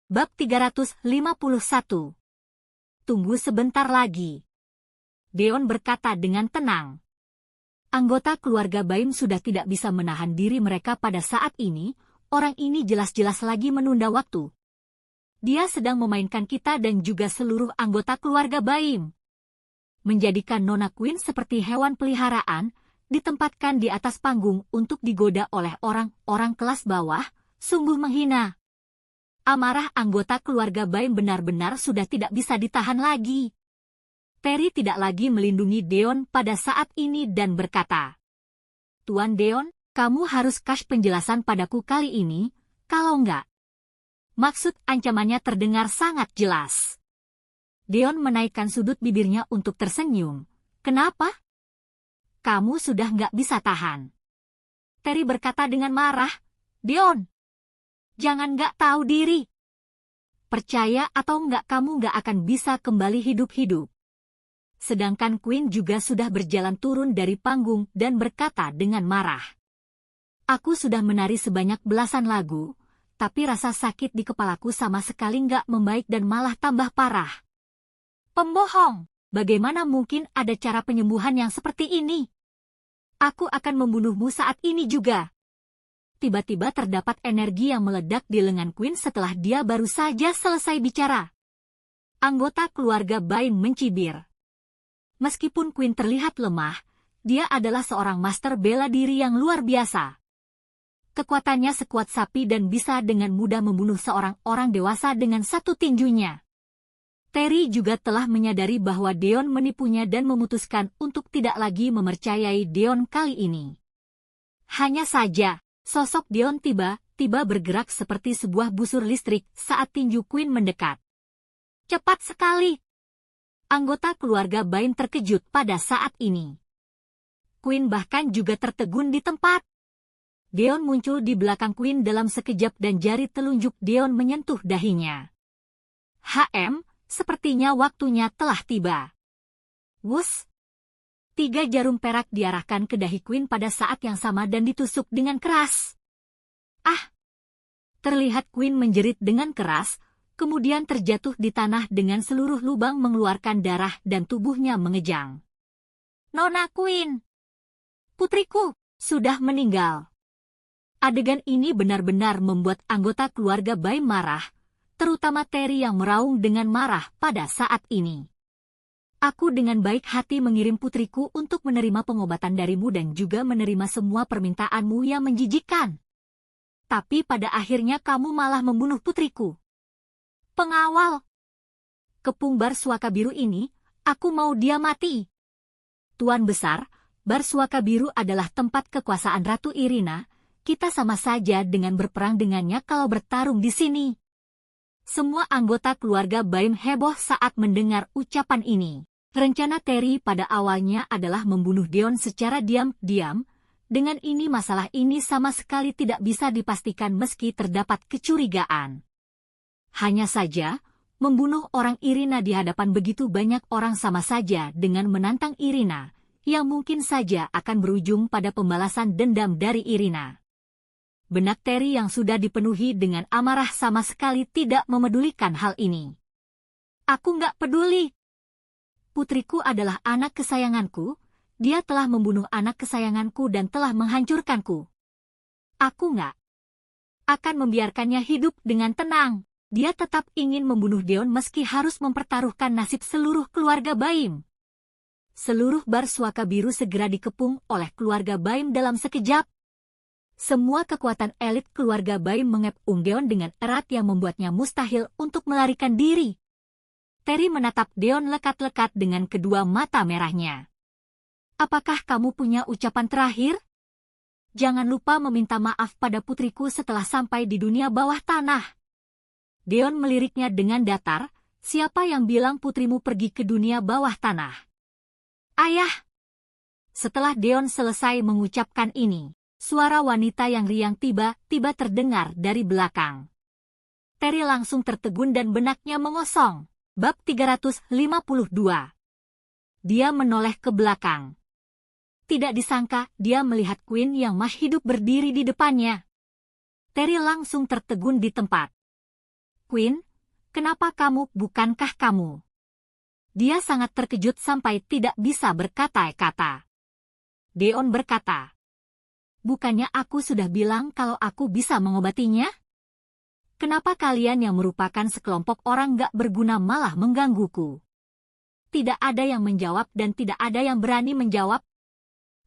Bab 351. Tunggu sebentar lagi. Deon berkata dengan tenang. Anggota keluarga Baim sudah tidak bisa menahan diri mereka pada saat ini. Orang ini jelas-jelas lagi menunda waktu. Dia sedang memainkan kita dan juga seluruh anggota keluarga Baim. Menjadikan Nona Queen seperti hewan peliharaan, ditempatkan di atas panggung untuk digoda oleh orang-orang kelas bawah, sungguh menghina. Amarah anggota keluarga Baim benar-benar sudah tidak bisa ditahan lagi. Terry tidak lagi melindungi Deon pada saat ini dan berkata, "Tuan Deon, kamu harus kasih penjelasan padaku kali ini, kalau enggak." Maksud ancamannya terdengar sangat jelas. Deon menaikkan sudut bibirnya untuk tersenyum. "Kenapa? Kamu sudah nggak bisa tahan." Terry berkata dengan marah, "Deon, jangan nggak tahu diri. Percaya atau nggak kamu nggak akan bisa kembali hidup-hidup." Sedangkan Queen juga sudah berjalan turun dari panggung dan berkata dengan marah, "Aku sudah menari sebanyak belasan lagu, tapi rasa sakit di kepalaku sama sekali nggak membaik dan malah tambah parah." "Pembohong, bagaimana mungkin ada cara penyembuhan yang seperti ini? Aku akan membunuhmu saat ini juga." Tiba-tiba terdapat energi yang meledak di lengan Queen setelah dia baru saja selesai bicara. Anggota keluarga Baim mencibir. Meskipun Queen terlihat lemah, dia adalah seorang master bela diri yang luar biasa. Kekuatannya sekuat sapi dan bisa dengan mudah membunuh seorang orang dewasa dengan satu tinjunya. Terry juga telah menyadari bahwa Deon menipunya dan memutuskan untuk tidak lagi mempercayai Deon kali ini. Hanya saja, sosok Deon tiba-tiba bergerak seperti sebuah busur listrik saat tinju Queen mendekat. Cepat sekali! Anggota keluarga Baim terkejut pada saat ini. Queen bahkan juga tertegun di tempat. Deon muncul di belakang Queen dalam sekejap dan jari telunjuk Deon menyentuh dahinya. Sepertinya waktunya telah tiba." Wus! 3 jarum perak diarahkan ke dahi Queen pada saat yang sama dan ditusuk dengan keras. "Ah!" Terlihat Queen menjerit dengan keras, kemudian terjatuh di tanah dengan seluruh lubang mengeluarkan darah dan tubuhnya mengejang. "Nona Queen! Putriku! Sudah meninggal." Adegan ini benar-benar membuat anggota keluarga Baim marah, terutama Terry yang meraung dengan marah pada saat ini. "Aku dengan baik hati mengirim putriku untuk menerima pengobatan darimu dan juga menerima semua permintaanmu yang menjijikkan. Tapi pada akhirnya kamu malah membunuh putriku. Pengawal! Kepung bar suaka biru ini, aku mau dia mati." "Tuan Besar, bar suaka biru adalah tempat kekuasaan Ratu Irina. Kita sama saja dengan berperang dengannya kalau bertarung di sini." Semua anggota keluarga Baim heboh saat mendengar ucapan ini. Rencana Terry pada awalnya adalah membunuh Deon secara diam-diam. Dengan ini masalah ini sama sekali tidak bisa dipastikan meski terdapat kecurigaan. Hanya saja, membunuh orang Irina di hadapan begitu banyak orang sama saja dengan menantang Irina, yang mungkin saja akan berujung pada pembalasan dendam dari Irina. Benak Terry yang sudah dipenuhi dengan amarah sama sekali tidak memedulikan hal ini. "Aku nggak peduli. Putriku adalah anak kesayanganku, dia telah membunuh anak kesayanganku dan telah menghancurkanku. Aku nggak akan membiarkannya hidup dengan tenang." Dia tetap ingin membunuh Deon meski harus mempertaruhkan nasib seluruh keluarga Baim. Seluruh bar suaka biru segera dikepung oleh keluarga Baim dalam sekejap. Semua kekuatan elit keluarga Baim mengepung Deon dengan erat yang membuatnya mustahil untuk melarikan diri. Terry menatap Deon lekat-lekat dengan kedua mata merahnya. "Apakah kamu punya ucapan terakhir? Jangan lupa meminta maaf pada putriku setelah sampai di dunia bawah tanah." Deon meliriknya dengan datar, "Siapa yang bilang putrimu pergi ke dunia bawah tanah?" "Ayah!" Setelah Deon selesai mengucapkan ini, suara wanita yang riang tiba-tiba terdengar dari belakang. Terry langsung tertegun dan benaknya mengosong. Bab 352. Dia menoleh ke belakang. Tidak disangka dia melihat Queen yang masih hidup berdiri di depannya. Terry langsung tertegun di tempat. Queen, kenapa kamu, bukankah kamu? Dia sangat terkejut sampai tidak bisa berkata-kata. Deon berkata, bukannya aku sudah bilang kalau aku bisa mengobatinya? Kenapa kalian yang merupakan sekelompok orang gak berguna malah menggangguku? Tidak ada yang menjawab dan tidak ada yang berani menjawab.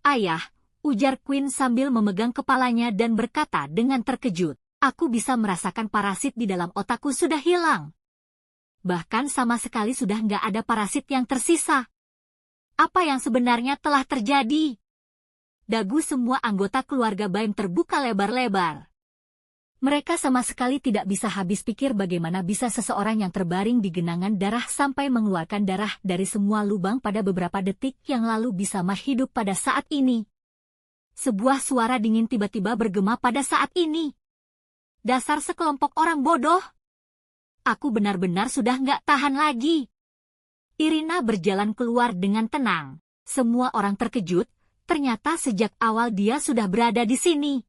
Ayah, ujar Queen sambil memegang kepalanya dan berkata dengan terkejut. Aku bisa merasakan parasit di dalam otakku sudah hilang. Bahkan sama sekali sudah nggak ada parasit yang tersisa. Apa yang sebenarnya telah terjadi? Dagu semua anggota keluarga Baim terbuka lebar-lebar. Mereka sama sekali tidak bisa habis pikir bagaimana bisa seseorang yang terbaring di genangan darah sampai mengeluarkan darah dari semua lubang pada beberapa detik yang lalu bisa hidup pada saat ini. Sebuah suara dingin tiba-tiba bergema pada saat ini. Dasar sekelompok orang bodoh. Aku benar-benar sudah nggak tahan lagi. Irina berjalan keluar dengan tenang. Semua orang terkejut, ternyata sejak awal dia sudah berada di sini.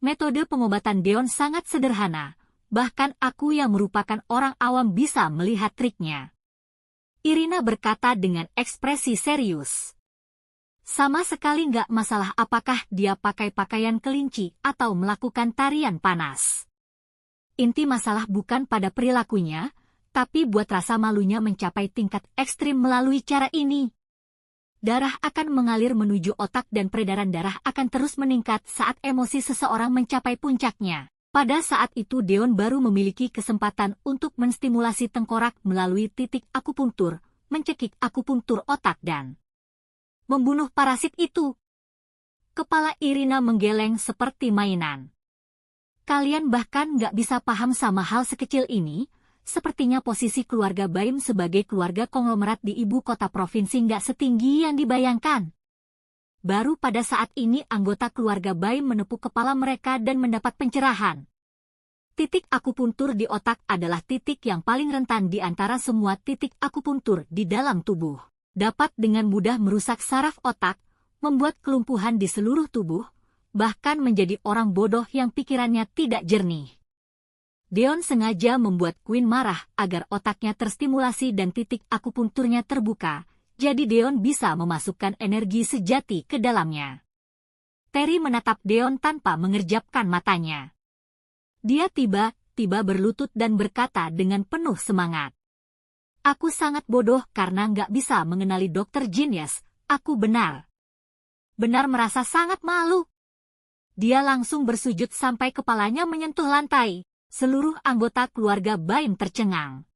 Metode pengobatan Deon sangat sederhana, bahkan aku yang merupakan orang awam bisa melihat triknya. Irina berkata dengan ekspresi serius. Sama sekali nggak masalah apakah dia pakai pakaian kelinci atau melakukan tarian panas. Inti masalah bukan pada perilakunya, tapi buat rasa malunya mencapai tingkat ekstrim melalui cara ini. Darah akan mengalir menuju otak dan peredaran darah akan terus meningkat saat emosi seseorang mencapai puncaknya. Pada saat itu Deon baru memiliki kesempatan untuk menstimulasi tengkorak melalui titik akupunktur, mencekik akupunktur otak dan membunuh parasit itu. Kepala Irina menggeleng seperti mainan. Kalian bahkan nggak bisa paham sama hal sekecil ini, sepertinya posisi keluarga Baim sebagai keluarga konglomerat di ibu kota provinsi nggak setinggi yang dibayangkan. Baru pada saat ini anggota keluarga Baim menepuk kepala mereka dan mendapat pencerahan. Titik akupuntur di otak adalah titik yang paling rentan di antara semua titik akupuntur di dalam tubuh. Dapat dengan mudah merusak saraf otak, membuat kelumpuhan di seluruh tubuh, bahkan menjadi orang bodoh yang pikirannya tidak jernih. Deon sengaja membuat Queen marah agar otaknya terstimulasi dan titik akupunturnya terbuka, jadi Deon bisa memasukkan energi sejati ke dalamnya. Terry menatap Deon tanpa mengerjapkan matanya. Dia tiba-tiba berlutut dan berkata dengan penuh semangat. Aku sangat bodoh karena nggak bisa mengenali Dr. Genius. Aku benar merasa sangat malu. Dia langsung bersujud sampai kepalanya menyentuh lantai. Seluruh anggota keluarga Baim tercengang.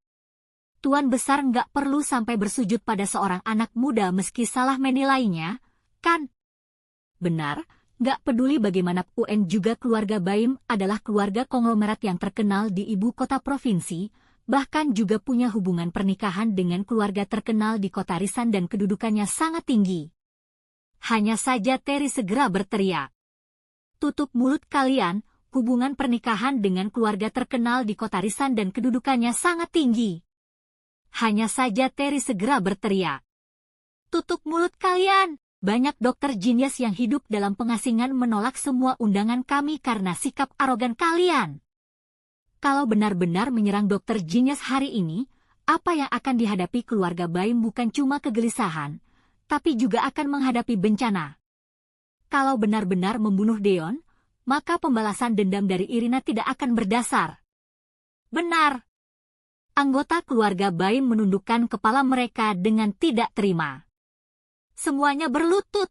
Tuan besar nggak perlu sampai bersujud pada seorang anak muda meski salah menilainya, kan? Benar, nggak peduli bagaimana UN juga keluarga Baim adalah keluarga konglomerat yang terkenal di ibu kota provinsi, bahkan juga punya hubungan pernikahan dengan keluarga terkenal di kota Risan dan kedudukannya sangat tinggi. Hanya saja Terry segera berteriak. Tutup mulut kalian, hubungan pernikahan dengan keluarga terkenal di kota Risan dan kedudukannya sangat tinggi. Hanya saja Terry segera berteriak. Tutup mulut kalian, banyak dokter genius yang hidup dalam pengasingan menolak semua undangan kami karena sikap arogan kalian. Kalau benar-benar menyerang Dr. Genius hari ini, apa yang akan dihadapi keluarga Baim bukan cuma kegelisahan, tapi juga akan menghadapi bencana. Kalau benar-benar membunuh Deon, maka pembalasan dendam dari Irina tidak akan berdasar. Benar. Anggota keluarga Baim menundukkan kepala mereka dengan tidak terima. Semuanya berlutut.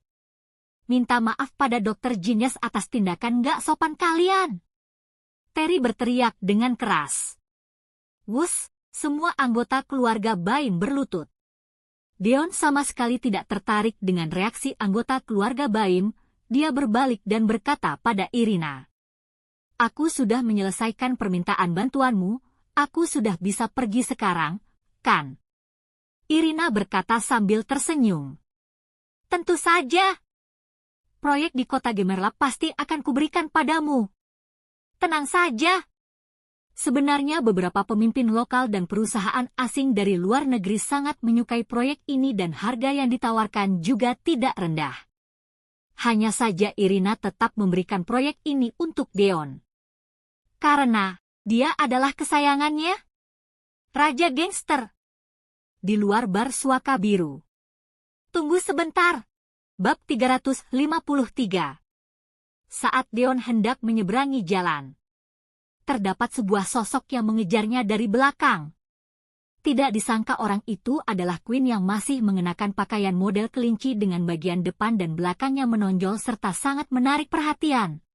Minta maaf pada Dr. Genius atas tindakan gak sopan kalian. Terry berteriak dengan keras. Wus, semua anggota keluarga Baim berlutut. Deon sama sekali tidak tertarik dengan reaksi anggota keluarga Baim, dia berbalik dan berkata pada Irina. Aku sudah menyelesaikan permintaan bantuanmu, aku sudah bisa pergi sekarang, kan? Irina berkata sambil tersenyum. Tentu saja. Proyek di kota Gemerlap pasti akan kuberikan padamu. Tenang saja. Sebenarnya beberapa pemimpin lokal dan perusahaan asing dari luar negeri sangat menyukai proyek ini dan harga yang ditawarkan juga tidak rendah. Hanya saja Irina tetap memberikan proyek ini untuk Deon. Karena Dia adalah kesayangannya? Raja gangster. Di luar bar Suaka Biru. Tunggu sebentar. Bab 353. Saat Deon hendak menyeberangi jalan, terdapat sebuah sosok yang mengejarnya dari belakang. Tidak disangka orang itu adalah Queen yang masih mengenakan pakaian model kelinci dengan bagian depan dan belakangnya menonjol serta sangat menarik perhatian.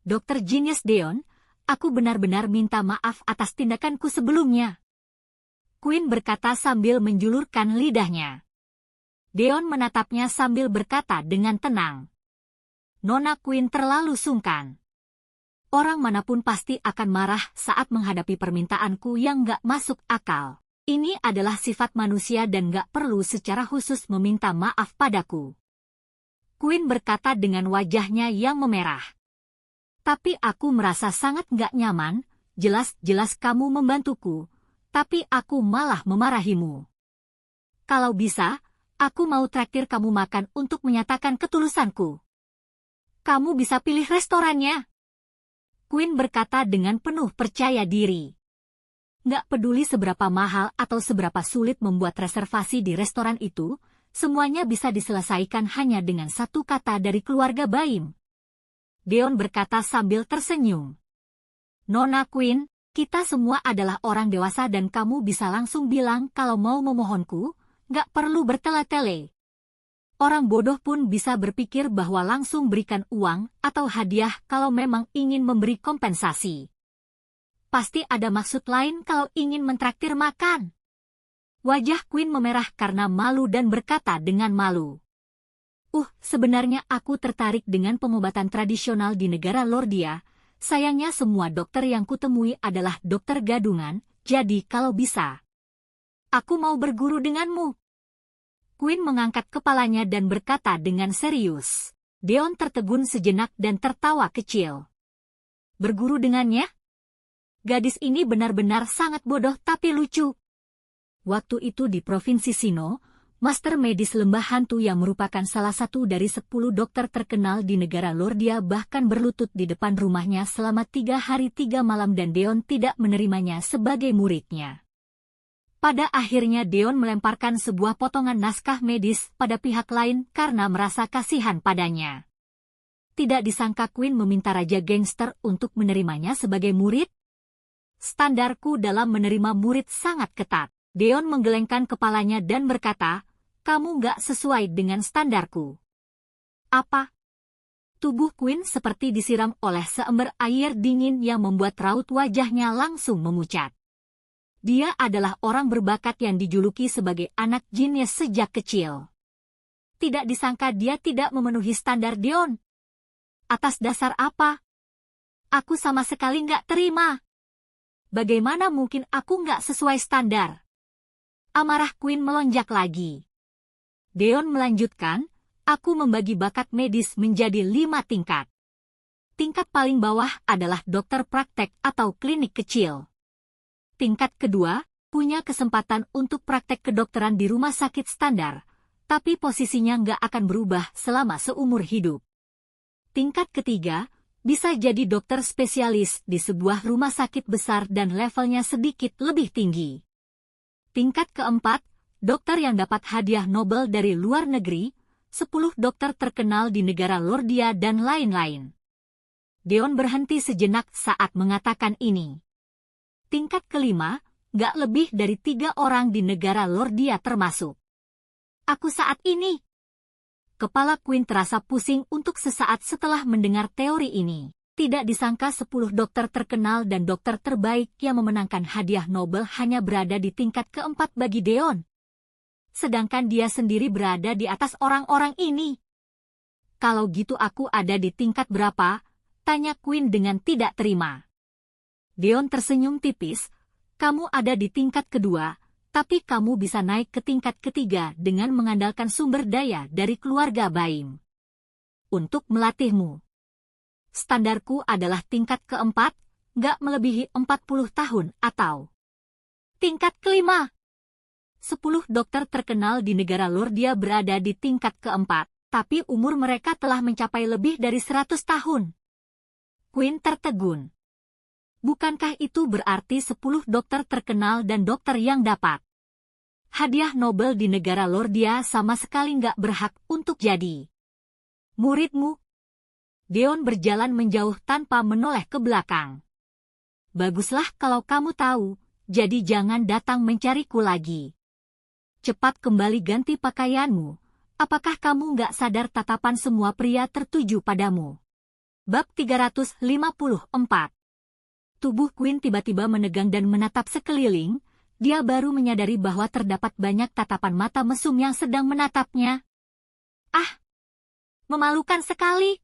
Dr. Genius Deon, aku benar-benar minta maaf atas tindakanku sebelumnya. Queen berkata sambil menjulurkan lidahnya. Deon menatapnya sambil berkata dengan tenang. Nona Queen terlalu sungkan. Orang manapun pasti akan marah saat menghadapi permintaanku yang gak masuk akal. Ini adalah sifat manusia dan gak perlu secara khusus meminta maaf padaku. Queen berkata dengan wajahnya yang memerah. Tapi aku merasa sangat gak nyaman, jelas-jelas kamu membantuku, tapi aku malah memarahimu. Kalau bisa, aku mau traktir kamu makan untuk menyatakan ketulusanku. Kamu bisa pilih restorannya. Queen berkata dengan penuh percaya diri. Nggak peduli seberapa mahal atau seberapa sulit membuat reservasi di restoran itu, semuanya bisa diselesaikan hanya dengan satu kata dari keluarga Baim. Deon berkata sambil tersenyum. Nona Queen, kita semua adalah orang dewasa dan kamu bisa langsung bilang kalau mau memohonku, nggak perlu bertele-tele. Orang bodoh pun bisa berpikir bahwa langsung berikan uang atau hadiah kalau memang ingin memberi kompensasi. Pasti ada maksud lain kalau ingin mentraktir makan. Wajah Queen memerah karena malu dan berkata dengan malu. Sebenarnya aku tertarik dengan pengobatan tradisional di negara Lordia. Sayangnya semua dokter yang kutemui adalah dokter gadungan, jadi kalau bisa, aku mau berguru denganmu. Queen mengangkat kepalanya dan berkata dengan serius. Deon tertegun sejenak dan tertawa kecil. Berguru dengannya? Gadis ini benar-benar sangat bodoh tapi lucu. Waktu itu di Provinsi Sino, Master Medis Lembah Hantu yang merupakan salah satu dari 10 dokter terkenal di negara Lordia bahkan berlutut di depan rumahnya selama 3 hari 3 malam dan Deon tidak menerimanya sebagai muridnya. Pada akhirnya Deon melemparkan sebuah potongan naskah medis pada pihak lain karena merasa kasihan padanya. Tidak disangka Queen meminta Raja Gangster untuk menerimanya sebagai murid. Standarku dalam menerima murid sangat ketat. Deon menggelengkan kepalanya dan berkata, kamu nggak sesuai dengan standarku. Apa? Tubuh Queen seperti disiram oleh seember air dingin yang membuat raut wajahnya langsung memucat. Dia adalah orang berbakat yang dijuluki sebagai anak jenius sejak kecil. Tidak disangka dia tidak memenuhi standar Deon. Atas dasar apa? Aku sama sekali nggak terima. Bagaimana mungkin aku nggak sesuai standar? Amarah Queen melonjak lagi. Deon melanjutkan, aku membagi bakat medis menjadi 5 tingkat. Tingkat paling bawah adalah dokter praktek atau klinik kecil. Tingkat kedua, punya kesempatan untuk praktek kedokteran di rumah sakit standar, tapi posisinya nggak akan berubah selama seumur hidup. Tingkat ketiga, bisa jadi dokter spesialis di sebuah rumah sakit besar dan levelnya sedikit lebih tinggi. Tingkat keempat, dokter yang dapat hadiah Nobel dari luar negeri, 10 dokter terkenal di negara Lordia dan lain-lain. Deon berhenti sejenak saat mengatakan ini. Tingkat kelima, nggak lebih dari 3 orang di negara Lordia termasuk. Aku saat ini. Kepala Queen terasa pusing untuk sesaat setelah mendengar teori ini. Tidak disangka 10 dokter terkenal dan dokter terbaik yang memenangkan hadiah Nobel hanya berada di tingkat keempat bagi Deon. Sedangkan dia sendiri berada di atas orang-orang ini. Kalau gitu aku ada di tingkat berapa? Tanya Queen dengan tidak terima. Deon tersenyum tipis. Kamu ada di tingkat kedua. Tapi kamu bisa naik ke tingkat ketiga dengan mengandalkan sumber daya dari keluarga Baim. Untuk melatihmu. Standarku adalah tingkat keempat, nggak melebihi 40 tahun atau tingkat kelima. 10 dokter terkenal di negara Lordia berada di tingkat keempat, tapi umur mereka telah mencapai lebih dari 100 tahun. Queen tertegun. Bukankah itu berarti 10 dokter terkenal dan dokter yang dapat hadiah Nobel di negara Lordia sama sekali nggak berhak untuk jadi muridmu? Deon berjalan menjauh tanpa menoleh ke belakang. Baguslah kalau kamu tahu, jadi jangan datang mencariku lagi. Cepat kembali ganti pakaianmu. Apakah kamu nggak sadar tatapan semua pria tertuju padamu? Bab 354. Tubuh Queen tiba-tiba menegang dan menatap sekeliling. Dia baru menyadari bahwa terdapat banyak tatapan mata mesum yang sedang menatapnya. Ah! Memalukan sekali!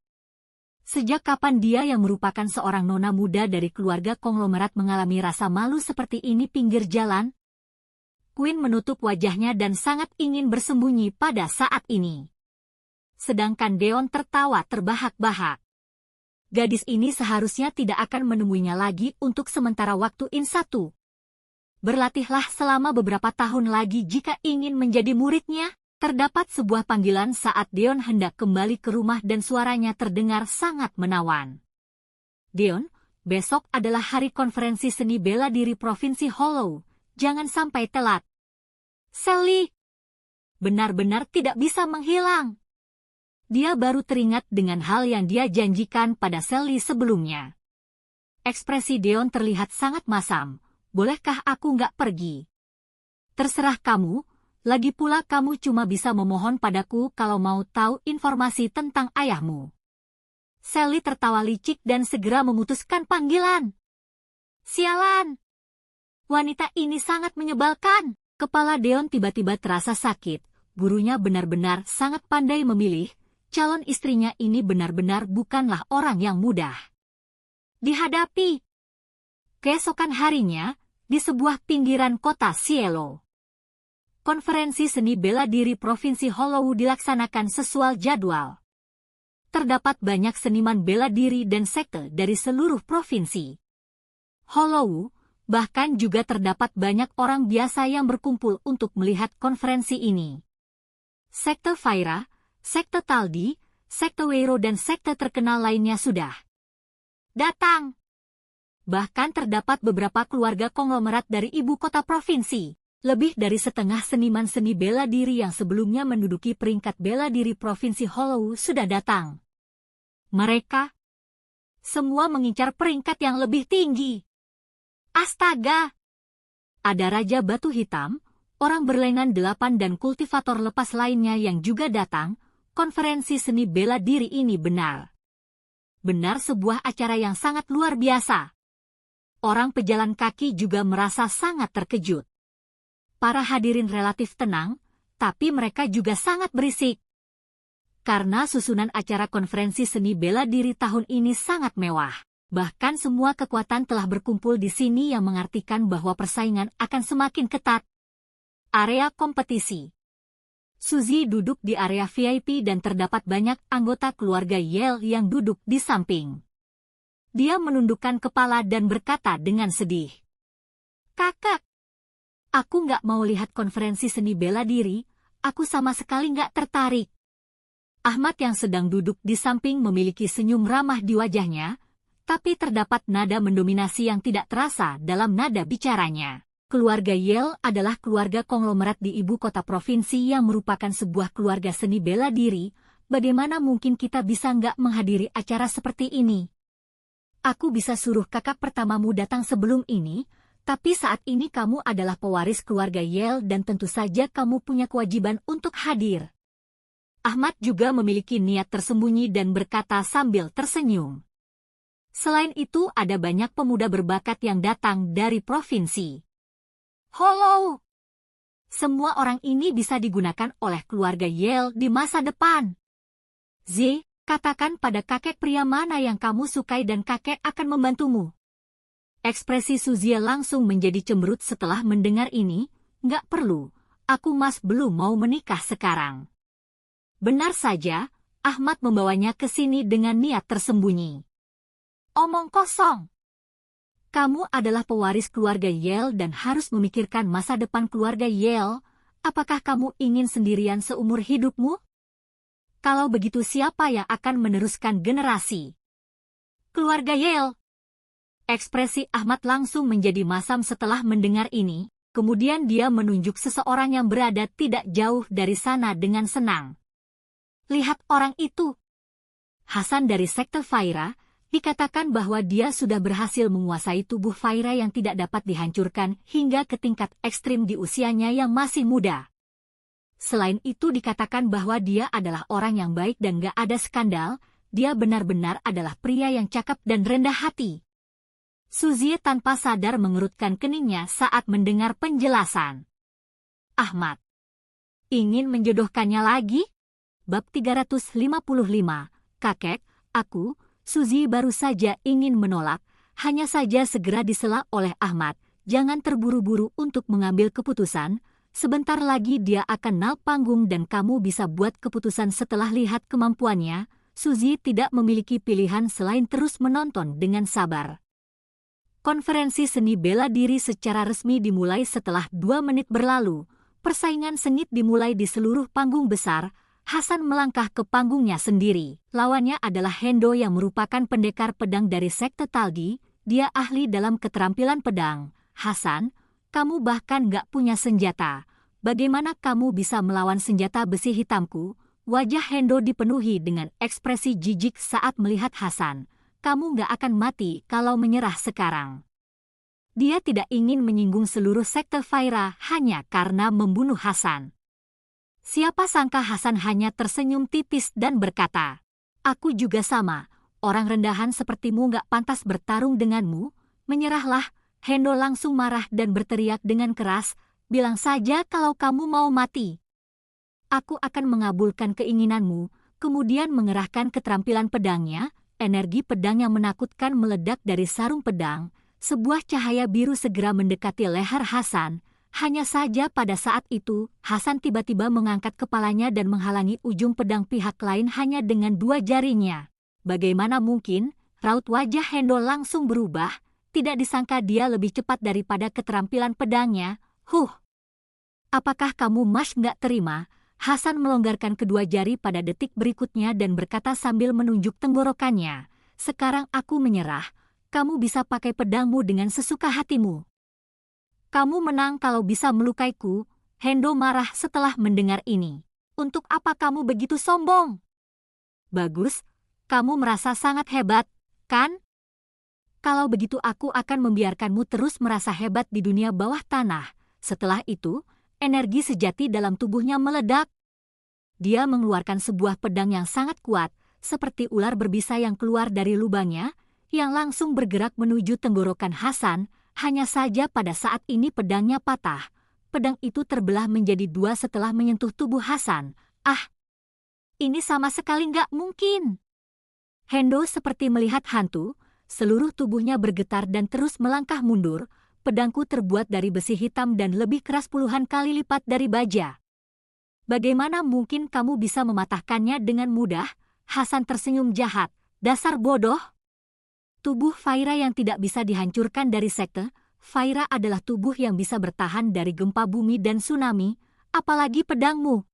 Sejak kapan dia yang merupakan seorang nona muda dari keluarga konglomerat mengalami rasa malu seperti ini pinggir jalan? Queen menutup wajahnya dan sangat ingin bersembunyi pada saat ini. Sedangkan Deon tertawa terbahak-bahak. Gadis ini seharusnya tidak akan menemuinya lagi untuk sementara waktu in-1. Berlatihlah selama beberapa tahun lagi jika ingin menjadi muridnya. Terdapat sebuah panggilan saat Deon hendak kembali ke rumah dan suaranya terdengar sangat menawan. Deon, besok adalah hari konferensi seni bela diri Provinsi Hollow. Jangan sampai telat. Sally benar-benar tidak bisa menghilang. Dia baru teringat dengan hal yang dia janjikan pada Sally sebelumnya. Ekspresi Deon terlihat sangat masam. Bolehkah aku nggak pergi? Terserah kamu. Lagi pula kamu cuma bisa memohon padaku kalau mau tahu informasi tentang ayahmu. Sally tertawa licik dan segera memutuskan panggilan. Sialan! Wanita ini sangat menyebalkan. Kepala Deon tiba-tiba terasa sakit. Gurunya benar-benar sangat pandai memilih. Calon istrinya ini benar-benar bukanlah orang yang mudah dihadapi. Keesokan harinya, di sebuah pinggiran kota Cielo, konferensi seni bela diri Provinsi Hollow dilaksanakan sesuai jadwal. Terdapat banyak seniman bela diri dan sekte dari seluruh provinsi Hollow, bahkan juga terdapat banyak orang biasa yang berkumpul untuk melihat konferensi ini. Sekte Faira, sekte Taldi, sekte Weiro dan sekte terkenal lainnya sudah datang. Bahkan terdapat beberapa keluarga konglomerat dari ibu kota provinsi. Lebih dari setengah seniman seni bela diri yang sebelumnya menduduki peringkat bela diri Provinsi Hollow sudah datang. Mereka semua mengincar peringkat yang lebih tinggi. Astaga! Ada Raja Batu Hitam, orang berlengan 8 dan kultivator lepas lainnya yang juga datang. Konferensi seni bela diri ini benar sebuah acara yang sangat luar biasa. Orang pejalan kaki juga merasa sangat terkejut. Para hadirin relatif tenang, tapi mereka juga sangat berisik. Karena susunan acara konferensi seni bela diri tahun ini sangat mewah. Bahkan semua kekuatan telah berkumpul di sini yang mengartikan bahwa persaingan akan semakin ketat. Area kompetisi. Suzy duduk di area VIP dan terdapat banyak anggota keluarga Yale yang duduk di samping. Dia menundukkan kepala dan berkata dengan sedih. Kakak! Aku nggak mau lihat konferensi seni bela diri, aku sama sekali nggak tertarik. Ahmad yang sedang duduk di samping memiliki senyum ramah di wajahnya, tapi terdapat nada mendominasi yang tidak terasa dalam nada bicaranya. Keluarga Yale adalah keluarga konglomerat di ibu kota provinsi yang merupakan sebuah keluarga seni bela diri. Bagaimana mungkin kita bisa nggak menghadiri acara seperti ini? Aku bisa suruh kakak pertamamu datang sebelum ini, tapi saat ini kamu adalah pewaris keluarga Yale dan tentu saja kamu punya kewajiban untuk hadir. Ahmad juga memiliki niat tersembunyi dan berkata sambil tersenyum. Selain itu ada banyak pemuda berbakat yang datang dari provinsi Hollow. Semua orang ini bisa digunakan oleh keluarga Yale di masa depan. Z, katakan pada kakek pria mana yang kamu sukai dan kakek akan membantumu. Ekspresi Suzy langsung menjadi cemberut setelah mendengar ini. Nggak perlu, aku belum mau menikah sekarang. Benar saja, Ahmad membawanya ke sini dengan niat tersembunyi. Omong kosong. Kamu adalah pewaris keluarga Yale dan harus memikirkan masa depan keluarga Yale. Apakah kamu ingin sendirian seumur hidupmu? Kalau begitu siapa yang akan meneruskan generasi keluarga Yale? Ekspresi Ahmad langsung menjadi masam setelah mendengar ini, kemudian dia menunjuk seseorang yang berada tidak jauh dari sana dengan senang. Lihat orang itu. Hasan dari sekte Faira, dikatakan bahwa dia sudah berhasil menguasai tubuh Faira yang tidak dapat dihancurkan hingga ke tingkat ekstrim di usianya yang masih muda. Selain itu dikatakan bahwa dia adalah orang yang baik dan gak ada skandal, dia benar-benar adalah pria yang cakap dan rendah hati. Suzy tanpa sadar mengerutkan keningnya saat mendengar penjelasan. Ahmad ingin menjodohkannya lagi? Bab 355, Kakek, aku, Suzy baru saja ingin menolak, hanya saja segera disela oleh Ahmad. Jangan terburu-buru untuk mengambil keputusan. Sebentar lagi dia akan naik panggung dan kamu bisa buat keputusan setelah lihat kemampuannya. Suzy tidak memiliki pilihan selain terus menonton dengan sabar. Konferensi seni bela diri secara resmi dimulai setelah 2 menit berlalu. Persaingan sengit dimulai di seluruh panggung besar. Hasan melangkah ke panggungnya sendiri. Lawannya adalah Hendo yang merupakan pendekar pedang dari sekte Taldi. Dia ahli dalam keterampilan pedang. Hasan, kamu bahkan gak punya senjata. Bagaimana kamu bisa melawan senjata besi hitamku? Wajah Hendo dipenuhi dengan ekspresi jijik saat melihat Hasan. Kamu gak akan mati kalau menyerah sekarang. Dia tidak ingin menyinggung seluruh sekte Faira hanya karena membunuh Hasan. Siapa sangka Hasan hanya tersenyum tipis dan berkata, aku juga sama, orang rendahan sepertimu gak pantas bertarung denganmu. Menyerahlah. Hendo langsung marah dan berteriak dengan keras, bilang saja kalau kamu mau mati. Aku akan mengabulkan keinginanmu, kemudian mengerahkan keterampilan pedangnya. Energi pedang yang menakutkan meledak dari sarung pedang. Sebuah cahaya biru segera mendekati leher Hasan. Hanya saja pada saat itu, Hasan tiba-tiba mengangkat kepalanya dan menghalangi ujung pedang pihak lain hanya dengan 2 jarinya. Bagaimana mungkin? Raut wajah Hendo langsung berubah. Tidak disangka dia lebih cepat daripada keterampilan pedangnya. Apakah kamu nggak terima? Hasan melonggarkan kedua jari pada detik berikutnya dan berkata sambil menunjuk tenggorokannya. Sekarang aku menyerah. Kamu bisa pakai pedangmu dengan sesuka hatimu. Kamu menang kalau bisa melukaiku. Hendo marah setelah mendengar ini. Untuk apa kamu begitu sombong? Bagus, kamu merasa sangat hebat, kan? Kalau begitu aku akan membiarkanmu terus merasa hebat di dunia bawah tanah. Setelah itu, energi sejati dalam tubuhnya meledak. Dia mengeluarkan sebuah pedang yang sangat kuat, seperti ular berbisa yang keluar dari lubangnya, yang langsung bergerak menuju tenggorokan Hasan. Hanya saja pada saat ini pedangnya patah. Pedang itu terbelah menjadi 2 setelah menyentuh tubuh Hasan. Ini sama sekali nggak mungkin. Hendo seperti melihat hantu. Seluruh tubuhnya bergetar dan terus melangkah mundur. Pedangku terbuat dari besi hitam dan lebih keras puluhan kali lipat dari baja. Bagaimana mungkin kamu bisa mematahkannya dengan mudah? Hasan tersenyum jahat. Dasar bodoh. Tubuh Faira yang tidak bisa dihancurkan dari sekte. Faira adalah tubuh yang bisa bertahan dari gempa bumi dan tsunami. Apalagi pedangmu.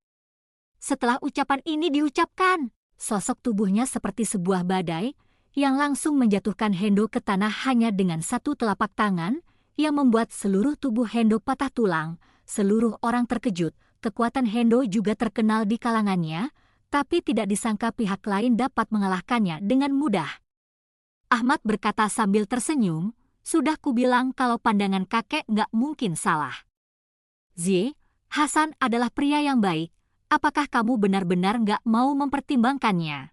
Setelah ucapan ini diucapkan, sosok tubuhnya seperti sebuah badai yang langsung menjatuhkan Hendo ke tanah hanya dengan 1 telapak tangan, yang membuat seluruh tubuh Hendo patah tulang. Seluruh orang terkejut, kekuatan Hendo juga terkenal di kalangannya, tapi tidak disangka pihak lain dapat mengalahkannya dengan mudah. Ahmad berkata sambil tersenyum, sudah kubilang kalau pandangan kakek nggak mungkin salah. Hasan adalah pria yang baik, apakah kamu benar-benar nggak mau mempertimbangkannya?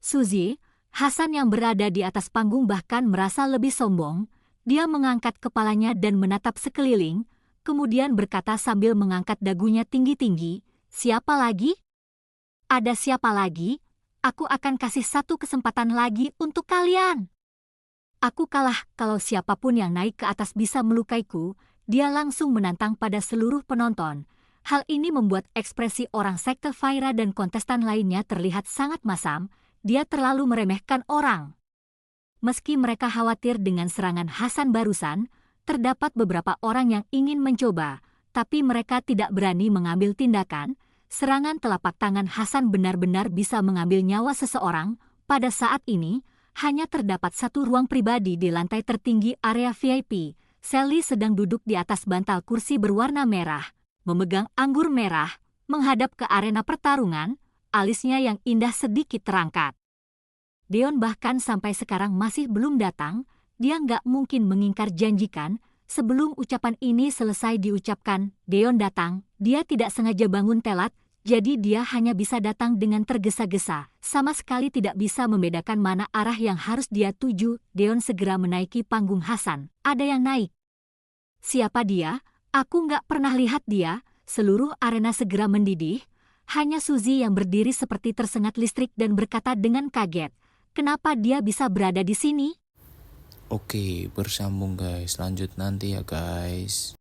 Suzy, Hasan yang berada di atas panggung bahkan merasa lebih sombong. Dia mengangkat kepalanya dan menatap sekeliling, kemudian berkata sambil mengangkat dagunya tinggi-tinggi, siapa lagi? Ada siapa lagi? Aku akan kasih 1 kesempatan lagi untuk kalian. Aku kalah kalau siapapun yang naik ke atas bisa melukaiku. Dia langsung menantang pada seluruh penonton. Hal ini membuat ekspresi orang sekte Faira dan kontestan lainnya terlihat sangat masam. Dia terlalu meremehkan orang. Meski mereka khawatir dengan serangan Hasan barusan, terdapat beberapa orang yang ingin mencoba, tapi mereka tidak berani mengambil tindakan. Serangan telapak tangan Hasan benar-benar bisa mengambil nyawa seseorang. Pada saat ini, Hanya terdapat satu ruang pribadi di lantai tertinggi area VIP. Sally sedang duduk di atas bantal kursi berwarna merah, memegang anggur merah, menghadap ke arena pertarungan, alisnya yang indah sedikit terangkat. Deon bahkan sampai sekarang masih belum datang, dia nggak mungkin mengingkar janjikan. Sebelum ucapan ini selesai diucapkan, Deon datang. Dia tidak sengaja bangun telat, jadi dia hanya bisa datang dengan tergesa-gesa. Sama sekali tidak bisa membedakan mana arah yang harus dia tuju. Deon segera menaiki panggung Hasan. Ada yang naik. Siapa dia? Aku nggak pernah lihat dia. Seluruh arena segera mendidih. Hanya Suzy yang berdiri seperti tersengat listrik dan berkata dengan kaget, "Kenapa dia bisa berada di sini?" Oke, bersambung guys. Lanjut nanti ya guys.